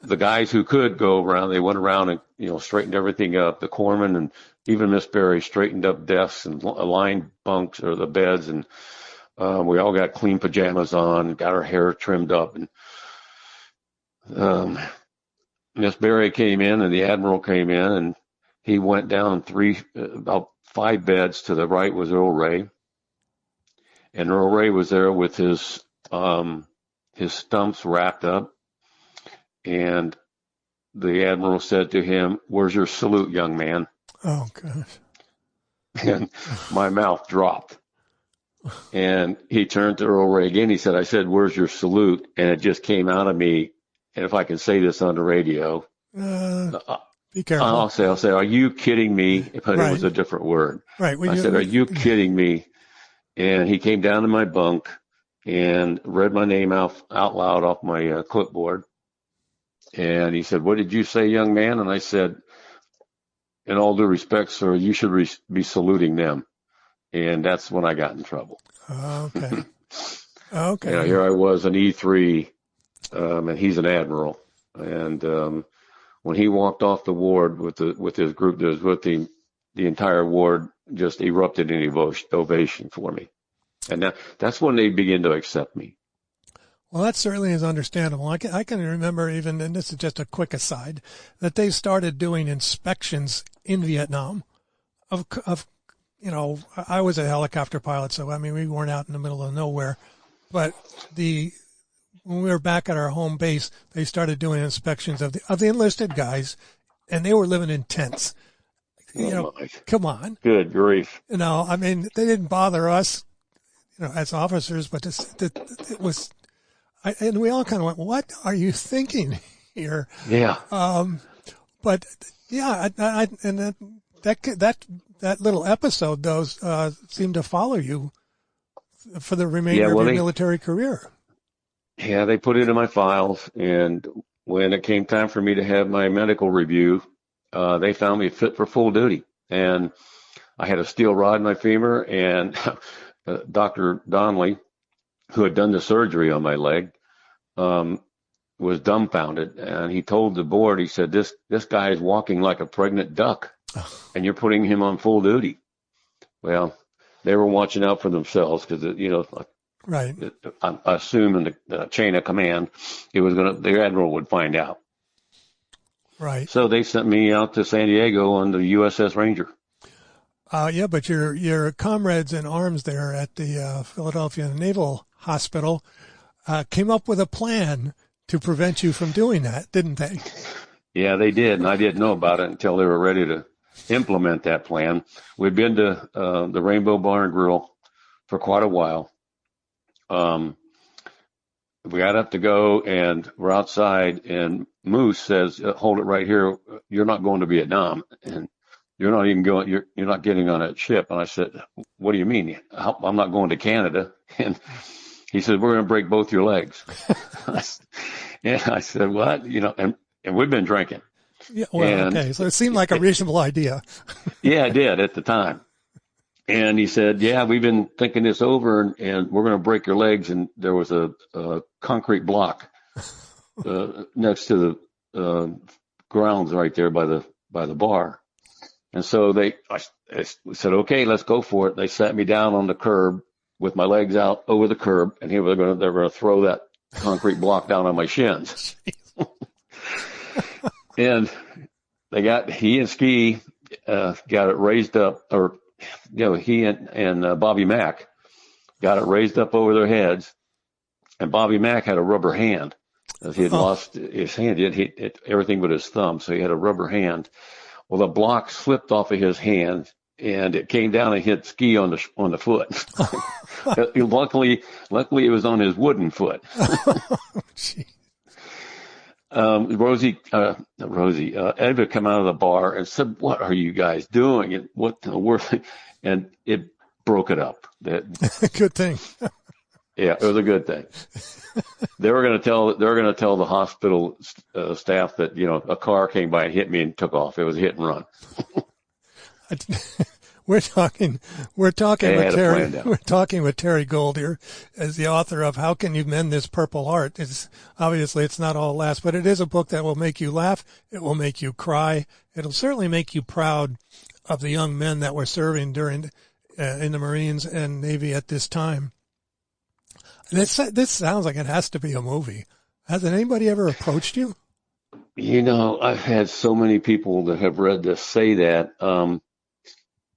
the guys who could go around, they went around and, straightened everything up. The corpsman and even Miss Berry straightened up desks and aligned bunks or the beds. And we all got clean pajamas on, got our hair trimmed up. And Miss Berry came in and the Admiral came in, and he went down about 5 beds. To the right was Earl Ray. And Earl Ray was there with his stumps wrapped up. And the Admiral said to him, "Where's your salute, young man?" Oh, gosh. And my mouth dropped. And he turned to Earl Ray again. He said, "I said, where's your salute?" And it just came out of me. And if I can say this on the radio, be careful. I'll say, "Are you kidding me?" But Right. It was a different word. Right. I said, "Are you kidding me?" And he came down to my bunk and read my name out loud off my clipboard. And he said, "What did you say, young man?" And I said, "In all due respect, sir, you should be saluting them." And that's when I got in trouble. Okay. Okay. Here I was, an E3, and he's an Admiral. And when he walked off the ward with his group that was with him, the entire ward just erupted in ovation for me. And that's when they began to accept me. Well, that certainly is understandable. I can remember even, and this is just a quick aside, that they started doing inspections in Vietnam of I was a helicopter pilot, so I mean, we weren't out in the middle of nowhere, but when we were back at our home base, they started doing inspections of the enlisted guys, and they were living in tents. Come on. Good grief. I mean, they didn't bother us, as officers, but it was, and we all kind of went, "What are you thinking here?" Yeah. But yeah, and that little episode, though, seemed to follow you for the remainder of your military career. Yeah, they put it in my files, and when it came time for me to have my medical review, they found me fit for full duty. And I had a steel rod in my femur, and Dr. Donnelly, who had done the surgery on my leg, was dumbfounded. And he told the board, he said, this guy is walking like a pregnant duck, and you're putting him on full duty. Well, they were watching out for themselves because, right. I assume in the chain of command, the Admiral would find out. Right. So they sent me out to San Diego on the USS Ranger. Yeah, but your comrades in arms there at the Philadelphia Naval Hospital came up with a plan to prevent you from doing that, didn't they? Yeah, they did, and I didn't know about it until they were ready to implement that plan. We'd been to the Rainbow Bar and Grill for quite a while. We got up to go, and we're outside, and Moose says, "Hold it right here. You're not going to Vietnam, and you're not even going. You're not getting on that ship." And I said, "What do you mean? I'm not going to Canada." And He said, we're going to break both your legs. And I said, what? And we've been drinking. Yeah, well, okay. So it seemed like a reasonable idea. Yeah, it did at the time. And he said, yeah, we've been thinking this over, and we're going to break your legs. And there was a concrete block next to the grounds right there by the bar. And so I said, okay, let's go for it. They sat me down on the curb with my legs out over the curb, and they're going to throw that concrete block down on my shins. And he and Ski got it raised up, or he and Bobby Mack got it raised up over their heads, and Bobby Mack had a rubber hand. As he had lost his hand, everything but his thumb, so he had a rubber hand. Well, the block slipped off of his hand, and it came down and hit Ski on the foot. Luckily, it was on his wooden foot. Rosie, Ed would come out of the bar and said, "What are you guys doing? And what the worst?" And it broke it up. Good thing. Yeah, it was a good thing. They were going to tell the hospital staff that a car came by and hit me and took off. It was a hit and run. We're talking with Terry. We're talking with Terry Gould here, as the author of "How Can You Mend This Purple Heart?" It's not all laughs, but it is a book that will make you laugh. It will make you cry. It'll certainly make you proud of the young men that were serving during in the Marines and Navy at this time. This sounds like it has to be a movie. Hasn't anybody ever approached you? I've had so many people that have read this say that.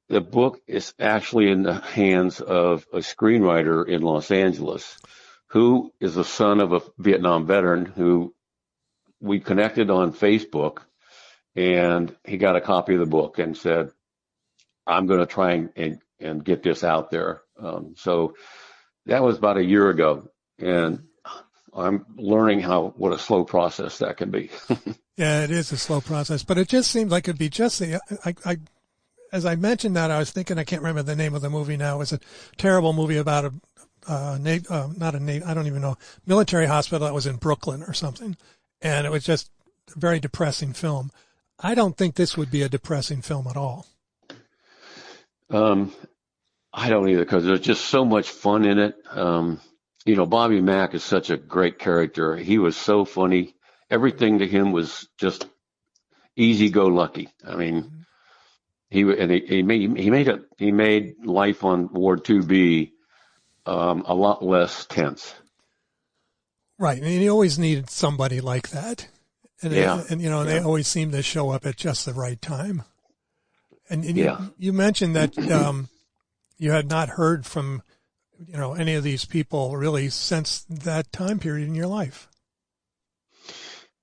The book is actually in the hands of a screenwriter in Los Angeles who is the son of a Vietnam veteran who we connected on Facebook, and he got a copy of the book and said, I'm going to try and get this out there. So that was about a year ago, and I'm learning what a slow process that can be. Yeah, it is a slow process, but it just seems like it'd be just as I mentioned that, I was thinking, I can't remember the name of the movie now. It was a terrible movie about military hospital that was in Brooklyn or something. And it was just a very depressing film. I don't think this would be a depressing film at all. I don't either, because there's just so much fun in it. Bobby Mack is such a great character. He was so funny. Everything to him was just easy-go-lucky. I mean, he made life on Ward 2B a lot less tense. Right, and he always needed somebody like that. And they always seem to show up at just the right time. And you mentioned that you had not heard from any of these people really since that time period in your life.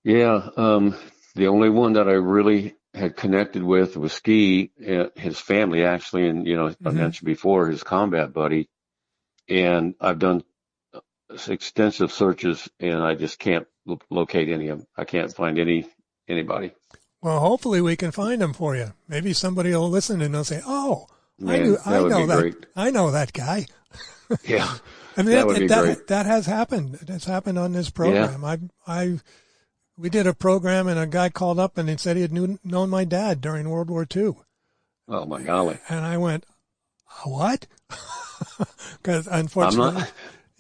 Yeah, the only one that I really had connected with was Ski, his family actually, and I mentioned before his combat buddy, and I've done extensive searches and I just can't locate any of them. I can't find anybody. Well, hopefully we can find them for you. Maybe somebody will listen and they'll say, "Oh, I know that guy." Yeah, I mean, that would be great. That has happened. It's happened on this program. Yeah. We did a program, and a guy called up, and he said he had known my dad during World War II. Oh, my golly. And I went, what? Because unfortunately,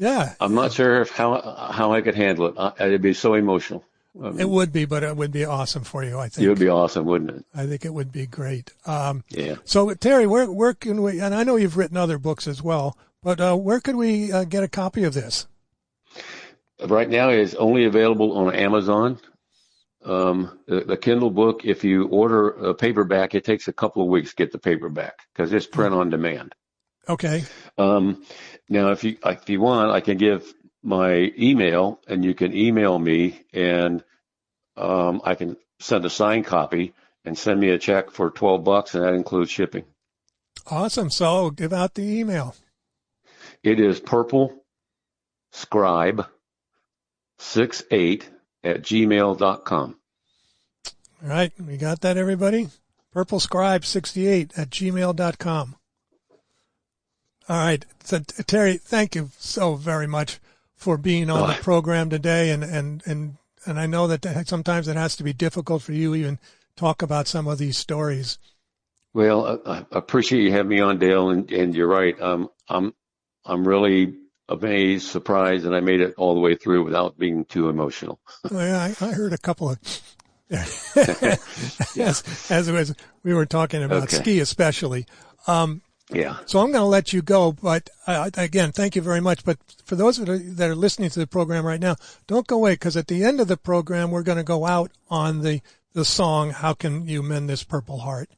I'm not sure how I could handle it. It'd be so emotional. It would be, but it would be awesome for you, I think. It would be awesome, wouldn't it? I think it would be great. Yeah. So, Terry, where can we, and I know you've written other books as well, but where could we get a copy of this? Right now, it's only available on Amazon. The Kindle book, if you order a paperback, it takes a couple of weeks to get the paperback because it's print on demand. Okay. Now, if you want, I can give my email, and you can email me, and I can send a signed copy and send me a check for $12, and that includes shipping. Awesome. So give out the email. It is purplescribe68@gmail.com. All right. We got that, everybody? purplescribe68@gmail.com. All right. So, Terry, thank you so very much for being on the program today. And I know that sometimes it has to be difficult for you even talk about some of these stories. Well, I appreciate you having me on, Dale, and you're right. I'm really amazed, surprised, and I made it all the way through without being too emotional. Oh, yeah, I heard a couple of as we were talking about ski, especially. Yeah. So I'm going to let you go, but again, thank you very much. But for those that are listening to the program right now, don't go away, because at the end of the program, we're going to go out on the song, "How Can You Mend This Purple Heart?"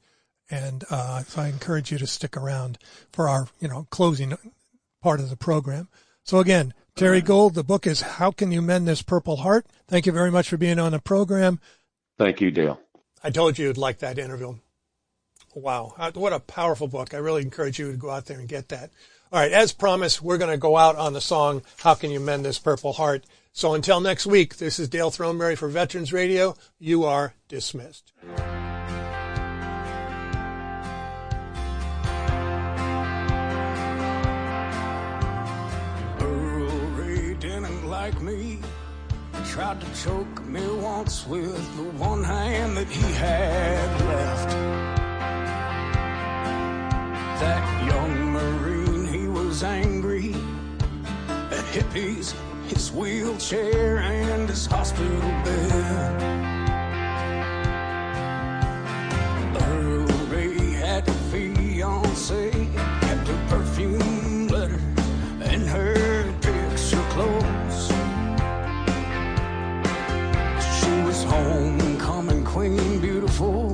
And so I encourage you to stick around for our, closing part of the program. So again, Terry Gould, the book is "How Can You Mend This Purple Heart?" Thank you very much for being on the program. Thank you, Dale. I told you you'd like that interview. Wow. What a powerful book. I really encourage you to go out there and get that. All right. As promised, we're going to go out on the song, "How Can You Mend This Purple Heart?" So until next week, this is Dale Throneberry for Veterans Radio. You are dismissed. Like me, tried to choke me once with the one hand that he had left. That young Marine, he was angry at hippies, his wheelchair, and his hospital bed. Earl Ray had a fiance, kept her perfume letter and her picture clothes. Homecoming queen, beautiful,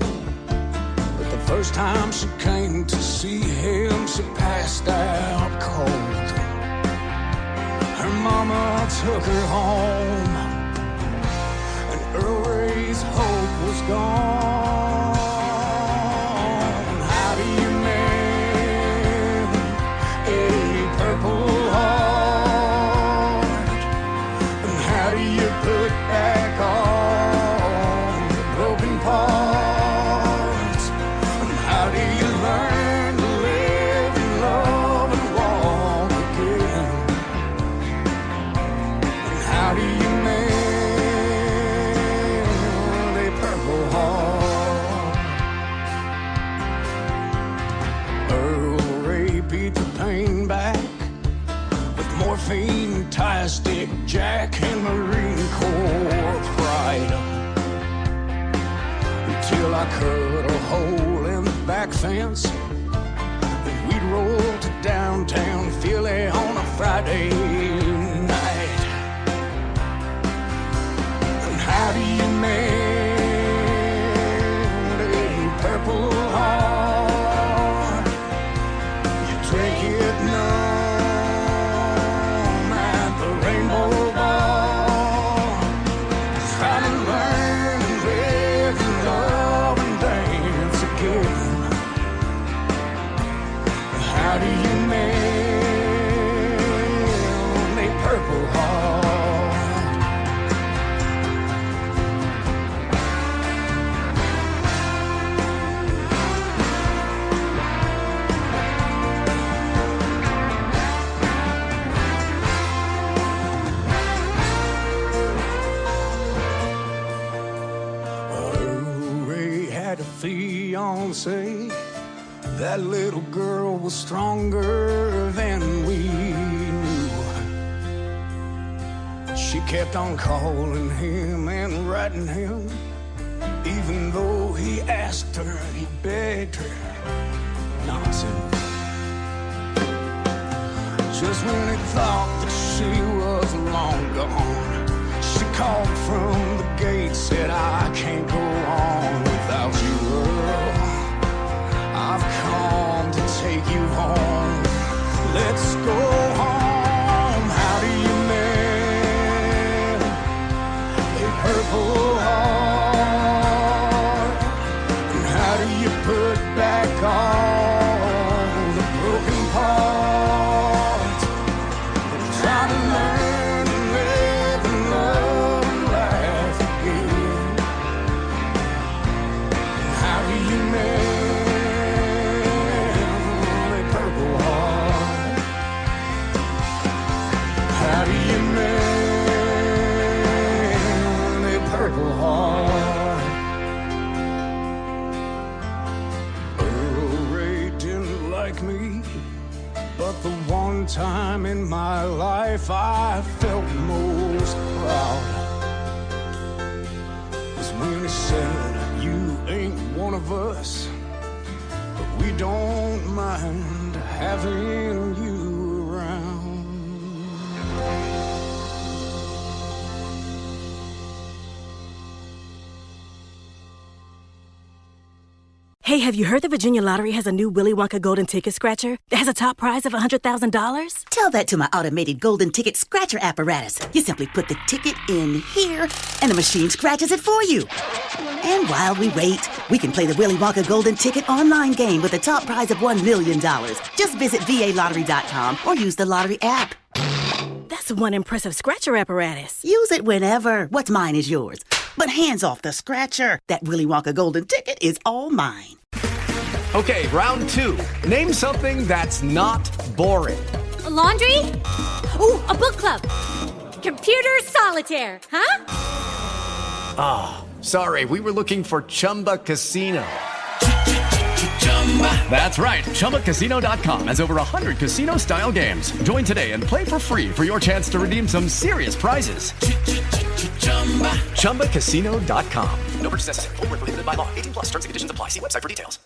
but the first time she came to see him, she passed out cold. Her mama took her home, and Earl Ray's hope was gone. How do you mend a purple heart? And how do you put back on parts? And how do you learn to live and love and walk again? And how do you mend a purple heart? Earl Ray beat the pain back with morphine, tie-stick, Jack, and Marine Corps pride. Till I cut a hole in the back fence, and we'd roll to downtown Philly on a Friday night. And how do you mend a purple heart? You drink it numb at the Rainbow Bar, try to learn and live and love and dance again. How do you mend a purple heart? Fiance, that little girl was stronger than we knew. She kept on calling him and writing him, even though he asked her, he begged her not to. Just when he thought that she was long gone, she called from the gate, said, I can't go on without you, Earl. I've come to take you home. Let's go home. How do you mend a purple heart? And how do you put back all the broken parts? Try to learn and live and love and laugh again. one time in my life I felt most proud was when he said, you ain't one of us, but we don't mind having you around. Hey, have you heard the Virginia Lottery has a new Willy Wonka Golden Ticket Scratcher that has a top prize of $100,000? Tell that to my automated Golden Ticket Scratcher apparatus. You simply put the ticket in here, and the machine scratches it for you. And while we wait, we can play the Willy Wonka Golden Ticket online game with a top prize of $1 million. Just visit VALottery.com or use the lottery app. That's one impressive scratcher apparatus. Use it whenever. What's mine is yours. But hands off the scratcher. That Willy Wonka Golden Ticket is all mine. Okay, round two. Name something that's not boring. A laundry? Ooh, a book club. Computer solitaire, huh? Ah, oh, sorry, we were looking for Chumba Casino. That's right, ChumbaCasino.com has over 100 casino-style games. Join today and play for free for your chance to redeem some serious prizes. ChumbaCasino.com. No purchase necessary. Void where prohibited by law. 18+ terms and conditions apply. See website for details.